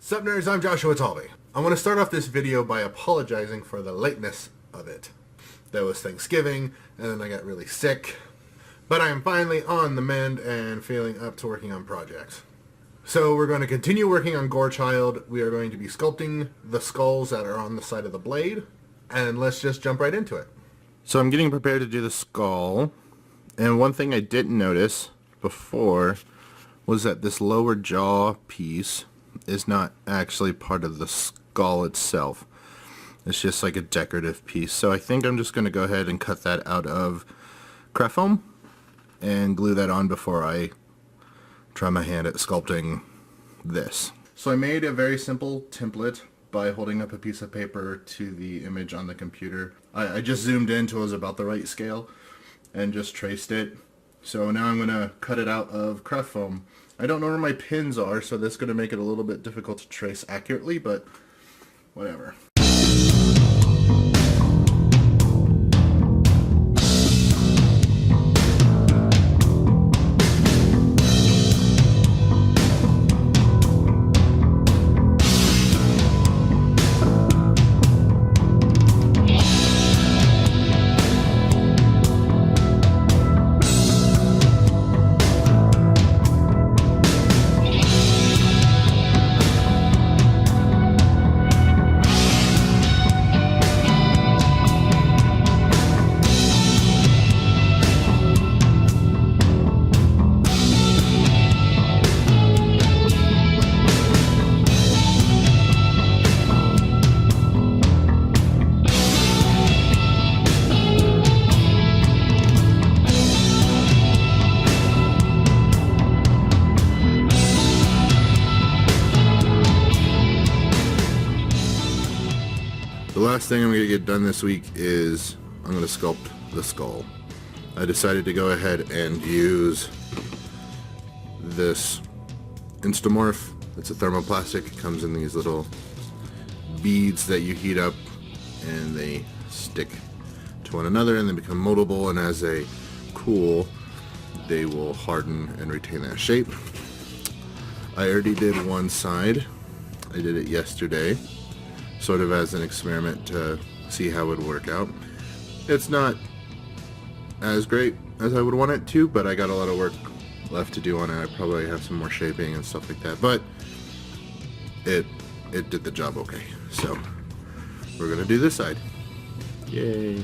Sup nerds, I'm Joshua Talby. I want to start off this video by apologizing for the lateness of it. There was Thanksgiving, and then I got really sick. But I am finally on the mend and feeling up to working on projects. So we're going to continue working on Gorechild. We are going to be sculpting the skulls that are on the side of the blade. And let's just jump right into it. So I'm getting prepared to do the skull. And one thing I didn't notice before was that this lower jaw piece is not actually part of the skull itself. It's just like a decorative piece. So I think I'm just going to go ahead and cut that out of craft foam and glue that on before I try my hand at sculpting this. So I made a very simple template by holding up a piece of paper to the image on the computer. I just zoomed in till it was about the right scale and just traced it. So now I'm going to cut it out of craft foam. I don't know where my pins are, so that's going to make it a little bit difficult to trace accurately, but whatever. The last thing I'm going to get done this week is I'm going to sculpt the skull. I decided to go ahead and use this Instamorph. It's a thermoplastic. It comes in these little beads that you heat up and they stick to one another and they become moldable, and as they cool they will harden and retain that shape. I already did one side. I did it yesterday, sort of as an experiment to see how it would work out. It's not as great as I would want it to, but I got a lot of work left to do on it. I probably have some more shaping and stuff like that, but it did the job okay. So we're gonna do this side. Yay.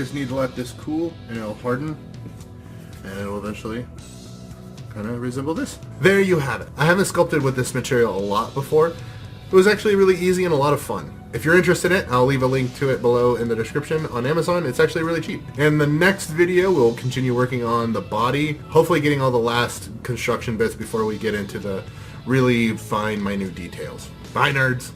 just need to let this cool and it'll harden and it'll eventually kind of resemble this. There you have it. I haven't sculpted with this material a lot before. It was actually really easy and a lot of fun. If you're interested in it, I'll leave a link to it below in the description on Amazon. It's actually really cheap. In the next video, we'll continue working on the body, hopefully getting all the last construction bits before we get into the really fine, minute details. Bye, nerds!